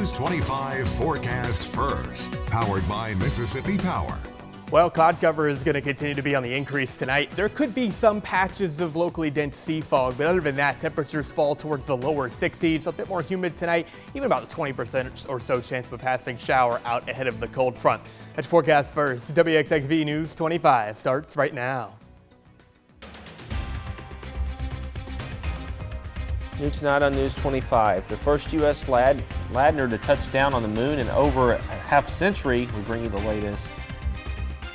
News 25 forecast first, powered by Mississippi Power. Well, cloud cover is going to continue to be on the increase tonight. There could be some patches of locally dense sea fog, but other than that, temperatures fall towards the lower 60s. A bit more humid tonight, even about a 20% or so chance of a passing shower out ahead of the cold front. That's forecast first. WXXV News 25 starts right now. New tonight on News 25, the first U.S. Ladner to touch down on the moon in over a half century. We bring you the latest.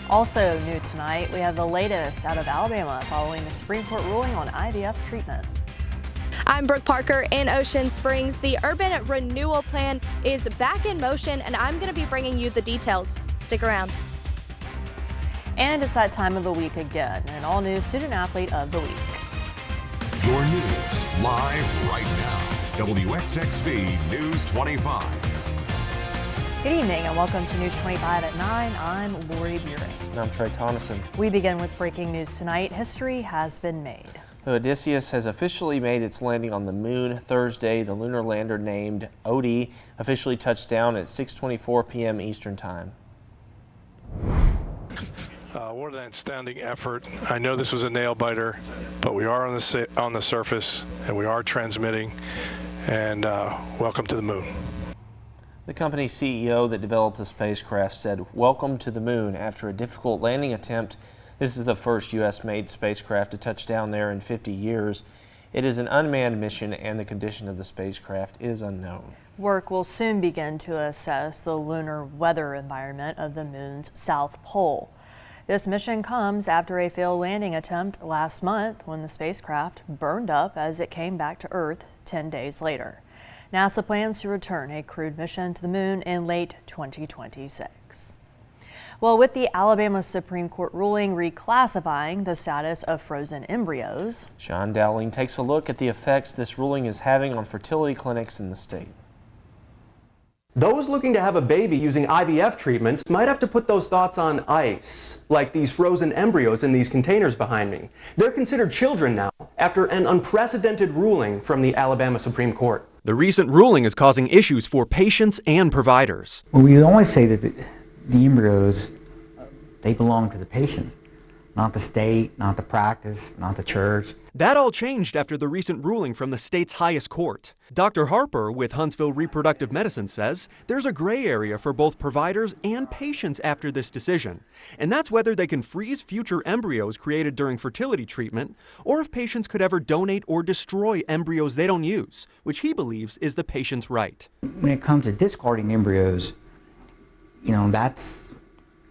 Also new tonight, we have the latest out of Alabama following the Supreme Court ruling on IVF treatment. I'm Brooke Parker in Ocean Springs. The urban renewal plan is back in motion, and I'm going to be bringing you the details. Stick around. And it's that time of the week again, an all-new Student Athlete of the Week. Your news live right now. WXXV News 25. Good evening and welcome to News 25 at 9. I'm Lori Buring. And I'm Trey Tonneson. We begin with breaking news tonight. History has been made. Odysseus has officially made its landing on the moon Thursday. The lunar lander named Odie officially touched down at 6:24 p.m. Eastern Time. What an outstanding effort. I know this was a nail biter, but we are on the surface and we are transmitting, and welcome to the moon. The company's CEO that developed the spacecraft said, "Welcome to the moon." After a difficult landing attempt, this is the first U.S.-made spacecraft to touch down there in 50 years. It is an unmanned mission and the condition of the spacecraft is unknown. Work will soon begin to assess the lunar weather environment of the moon's south pole. This mission comes after a failed landing attempt last month when the spacecraft burned up as it came back to Earth 10 days later. NASA plans to return a crewed mission to the moon in late 2026. Well, with the Alabama Supreme Court ruling reclassifying the status of frozen embryos, Sean Dowling takes a look at the effects this ruling is having on fertility clinics in the state. Those looking to have a baby using IVF treatments might have to put those thoughts on ice, like these frozen embryos in these containers behind me. They're considered children now after an unprecedented ruling from the Alabama Supreme Court. The recent ruling is causing issues for patients and providers. Well, we always say that the embryos, they belong to the patient, not the state, not the practice, not the church. That all changed after the recent ruling from the state's highest court. Dr. Harper with Huntsville Reproductive Medicine says there's a gray area for both providers and patients after this decision, and that's whether they can freeze future embryos created during fertility treatment, or if patients could ever donate or destroy embryos they don't use, which he believes is the patient's right. When it comes to discarding embryos, that's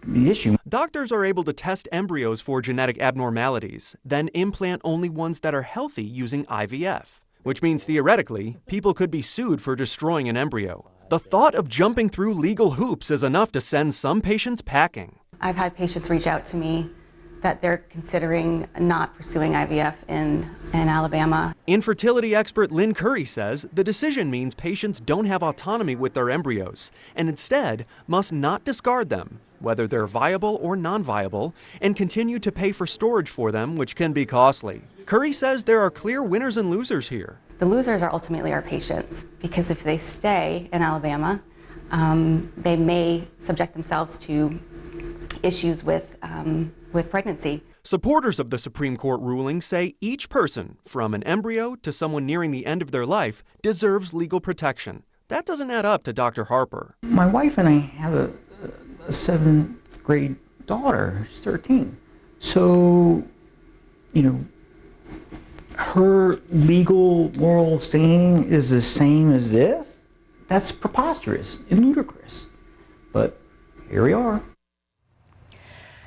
the issue. Doctors are able to test embryos for genetic abnormalities, then implant only ones that are healthy using IVF, which means theoretically, people could be sued for destroying an embryo. The thought of jumping through legal hoops is enough to send some patients packing. I've had patients reach out to me that they're considering not pursuing IVF in Alabama. Infertility expert Lynn Curry says the decision means patients don't have autonomy with their embryos and instead must not discard them, whether they're viable or non-viable, and continue to pay for storage for them, which can be costly. Curry says there are clear winners and losers here. The losers are ultimately our patients, because if they stay in Alabama, they may subject themselves to issues with pregnancy. Supporters of the Supreme Court ruling say each person, from an embryo to someone nearing the end of their life, deserves legal protection. That doesn't add up to Dr. Harper. My wife and I have a 7th grade daughter. She's 13. So, her legal moral standing is the same as this? That's preposterous and ludicrous. But here we are.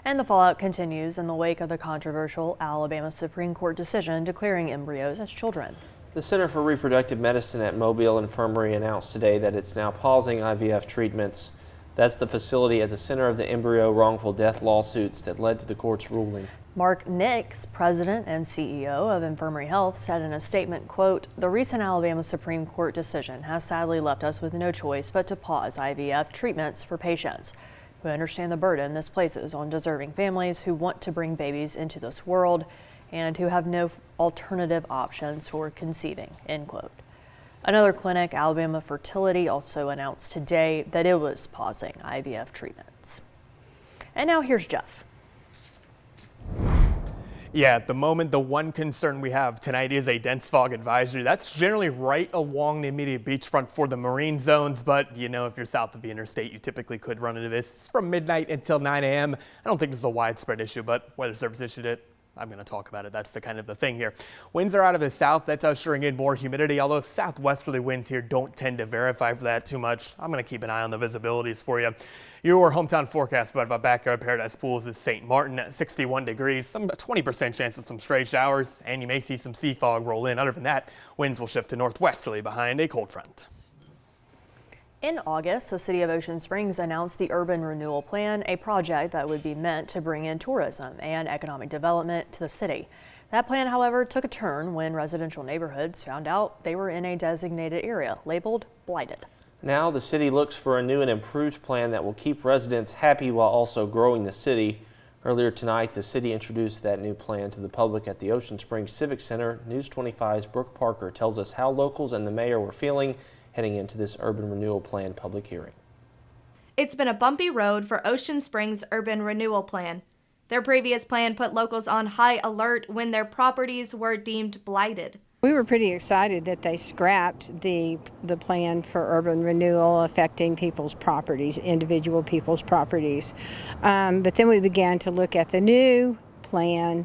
And the fallout continues in the wake of the controversial Alabama Supreme Court decision declaring embryos as children. The Center for Reproductive Medicine at Mobile Infirmary announced today that it's now pausing IVF treatments. That's the facility at the center of the embryo wrongful death lawsuits that led to the court's ruling. Mark Nix, president and CEO of Infirmary Health, said in a statement, quote, "The recent Alabama Supreme Court decision has sadly left us with no choice but to pause IVF treatments for patients. We understand the burden this places on deserving families who want to bring babies into this world and who have no alternative options for conceiving," end quote. Another clinic, Alabama Fertility, also announced today that it was pausing IVF treatments. And now here's Jeff. Yeah, at the moment, the one concern we have tonight is a dense fog advisory. That's generally right along the immediate beachfront for the marine zones. But, you know, if you're south of the interstate, you typically could run into this. It's from midnight until 9 a.m. I don't think this is a widespread issue, but Weather Service issued it. I'm going to talk about it. That's the kind of the thing here. Winds are out of the south. That's ushering in more humidity, although southwesterly winds here don't tend to verify for that too much. I'm going to keep an eye on the visibilities for you. Your hometown forecast provided by Backyard Paradise Pools is St. Martin at 61 degrees, some 20% chance of some stray showers, and you may see some sea fog roll in. Other than that, winds will shift to northwesterly behind a cold front. In August, the city of Ocean Springs announced the Urban Renewal Plan, a project that would be meant to bring in tourism and economic development to the city. That plan, however, took a turn when residential neighborhoods found out they were in a designated area labeled blighted. Now the city looks for a new and improved plan that will keep residents happy while also growing the city. Earlier tonight, the city introduced that new plan to the public at the Ocean Springs Civic Center. News 25's Brooke Parker tells us how locals and the mayor were feeling heading into this Urban Renewal Plan public hearing. It's been a bumpy road for Ocean Springs Urban Renewal Plan. Their previous plan put locals on high alert when their properties were deemed blighted. We were pretty excited that they scrapped the plan for urban renewal affecting people's properties, individual people's properties. But then we began to look at the new plan.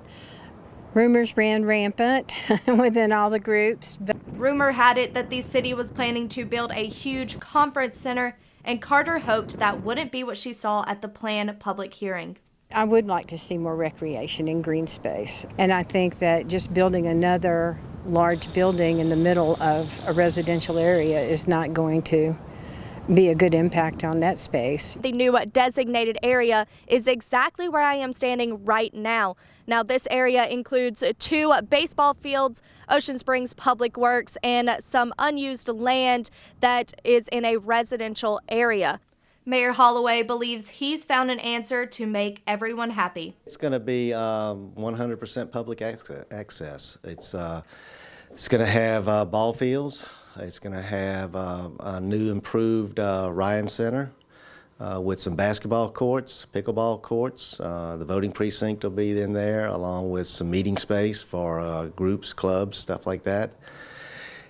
Rumors ran rampant within all the groups. Rumor had it that the city was planning to build a huge conference center, and Carter hoped that wouldn't be what she saw at the plan public hearing. I would like to see more recreation and green space. And I think that just building another large building in the middle of a residential area is not going to be a good impact on that space. The new designated area is exactly where I am standing right now. Now, this area includes 2 baseball fields, Ocean Springs Public Works, and some unused land that is in a residential area. Mayor Holloway believes he's found an answer to make everyone happy. It's going to be 100% public access. It's going to have ball fields. It's going to have a new improved Ryan Center with some basketball courts, pickleball courts. The voting precinct will be in there, along with some meeting space for groups, clubs, stuff like that.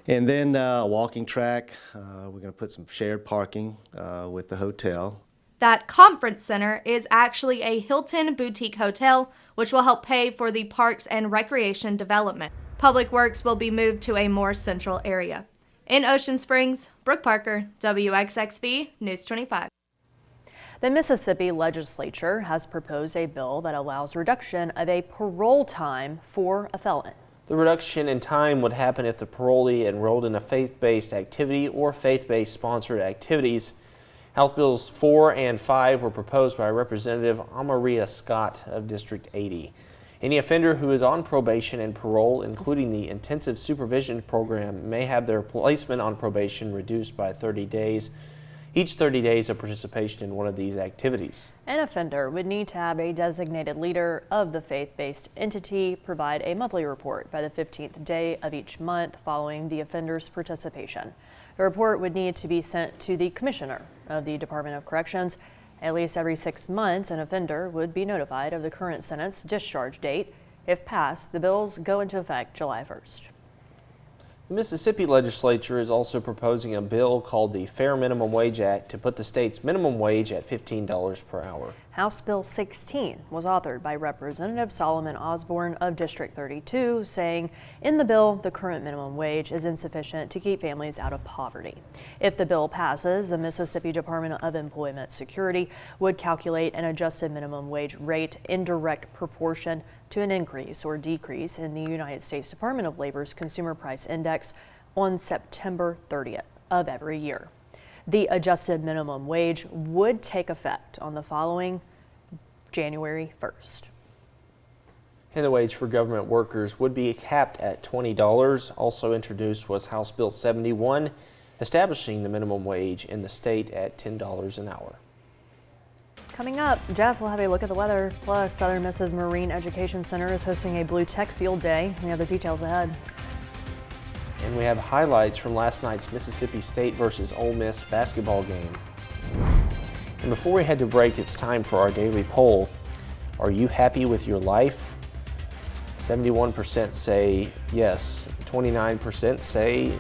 And then a walking track. We're going to put some shared parking with the hotel. That conference center is actually a Hilton boutique hotel, which will help pay for the parks and recreation development. Public Works will be moved to a more central area. In Ocean Springs, Brooke Parker, WXXV News 25. The Mississippi legislature has proposed a bill that allows reduction of a parole time for a felon. The reduction in time would happen if the parolee enrolled in a faith-based activity or faith-based sponsored activities. House Bills 4 and 5 were proposed by Representative Amaria Scott of District 80. Any offender who is on probation and parole, including the intensive supervision program, may have their placement on probation reduced by 30 days. Each 30 days of participation in one of these activities. An offender would need to have a designated leader of the faith-based entity provide a monthly report by the 15th day of each month following the offender's participation. The report would need to be sent to the Commissioner of the Department of Corrections. At least every 6 months, an offender would be notified of the current sentence discharge date. If passed, the bills go into effect July 1st. The Mississippi legislature is also proposing a bill called the Fair Minimum Wage Act to put the state's minimum wage at $15 per hour. House Bill 16 was authored by Representative Solomon Osborne of District 32, saying in the bill the current minimum wage is insufficient to keep families out of poverty. If the bill passes, the Mississippi Department of Employment Security would calculate an adjusted minimum wage rate in direct proportion to an increase or decrease in the United States Department of Labor's Consumer Price Index on September 30th of every year. The adjusted minimum wage would take effect on the following January 1st. And the wage for government workers would be capped at $20. Also introduced was House Bill 71, establishing the minimum wage in the state at $10 an hour. Coming up, Jeff will have a look at the weather. Plus, Southern Miss's Marine Education Center is hosting a Blue Tech Field Day. We have the details ahead. And we have highlights from last night's Mississippi State versus Ole Miss basketball game. And before we head to break, it's time for our daily poll. Are you happy with your life? 71% say yes, 29% say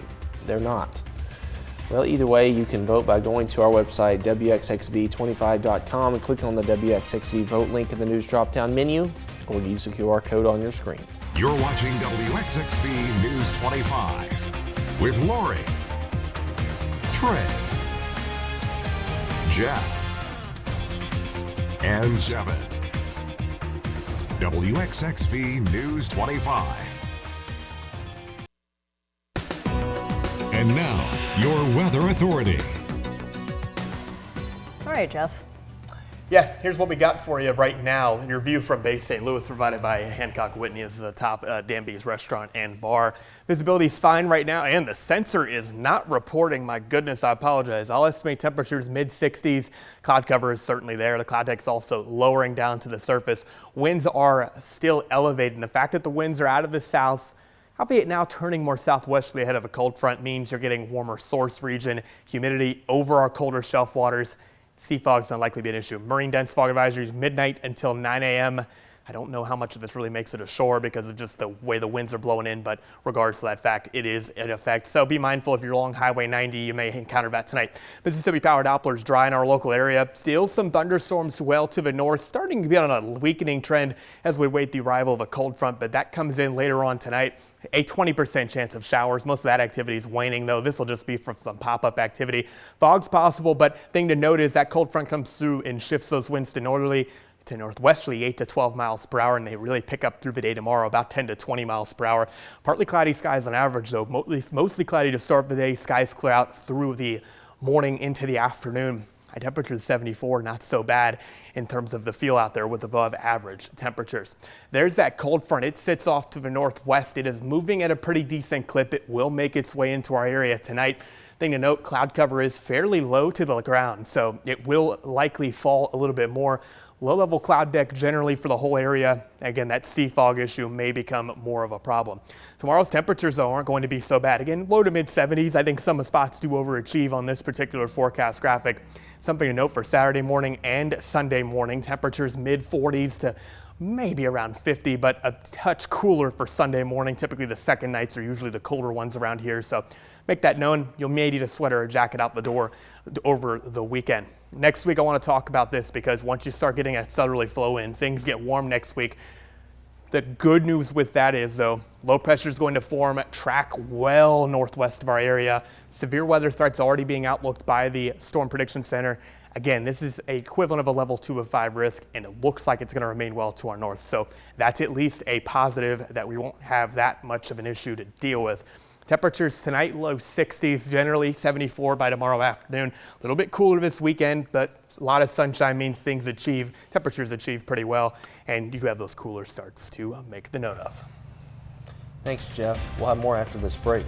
they're not. Well, either way, you can vote by going to our website, WXXV25.com, and click on the WXXV vote link in the news drop-down menu, or use the QR code on your screen. You're watching WXXV News 25 with Lori, Trey, Jeff, and Jevin. WXXV News 25. And now, your weather authority. All right, Jeff. Yeah, here's what we got for you right now. Your view from Bay St. Louis provided by Hancock Whitney. This is the top Danby's restaurant and bar. Visibility is fine right now, and the sensor is not reporting. My goodness, I apologize. I'll estimate temperatures mid-60s. Cloud cover is certainly there. The cloud deck is also lowering down to the surface. Winds are still elevated, and the fact that the winds are out of the south, albeit now turning more southwesterly ahead of a cold front, means you're getting warmer source region humidity over our colder shelf waters. Sea fog is unlikely to be an issue. Marine dense fog advisories midnight until 9 a.m. I don't know how much of this really makes it ashore because of just the way the winds are blowing in, but regardless of that fact, it is in effect. So be mindful if you're along Highway 90, you may encounter that tonight. Mississippi Power Doppler's dry in our local area. Still some thunderstorms well to the north, starting to be on a weakening trend as we wait the arrival of a cold front, but that comes in later on tonight. A 20% chance of showers. Most of that activity is waning, though. This will just be from some pop-up activity. Fog's possible, but thing to note is that cold front comes through and shifts those winds to northerly to northwesterly 8 to 12 miles per hour, and they really pick up through the day tomorrow, about 10 to 20 miles per hour. Partly cloudy skies on average, though. Mostly cloudy to start the day. Skies clear out through the morning into the afternoon. High temperatures 74, not so bad in terms of the feel out there with above average temperatures. There's that cold front. It sits off to the northwest. It is moving at a pretty decent clip. It will make its way into our area tonight. Thing to note, cloud cover is fairly low to the ground, so it will likely fall a little bit more. Low-level cloud deck generally for the whole area. Again, that sea fog issue may become more of a problem. Tomorrow's temperatures, though, aren't going to be so bad. Again, low to mid-70s. I think some spots do overachieve on this particular forecast graphic. Something to note for Saturday morning and Sunday morning. Temperatures mid-40s to maybe around 50, but a touch cooler for Sunday morning. Typically, the second nights are usually the colder ones around here, so make that known. You'll may need a sweater or jacket out the door over the weekend. Next week, I want to talk about this because once you start getting a southerly flow in, things get warm next week. The good news with that is, though, low pressure is going to form, track well northwest of our area. Severe weather threats already being outlooked by the Storm Prediction Center. Again, this is a equivalent of a level 2 of 5 risk, and it looks like it's going to remain well to our north. So that's at least a positive that we won't have that much of an issue to deal with. Temperatures tonight, low 60s, generally 74 by tomorrow afternoon. A little bit cooler this weekend, but a lot of sunshine means temperatures achieve pretty well, and you have those cooler starts to make the note of. Thanks, Jeff. We'll have more after this break.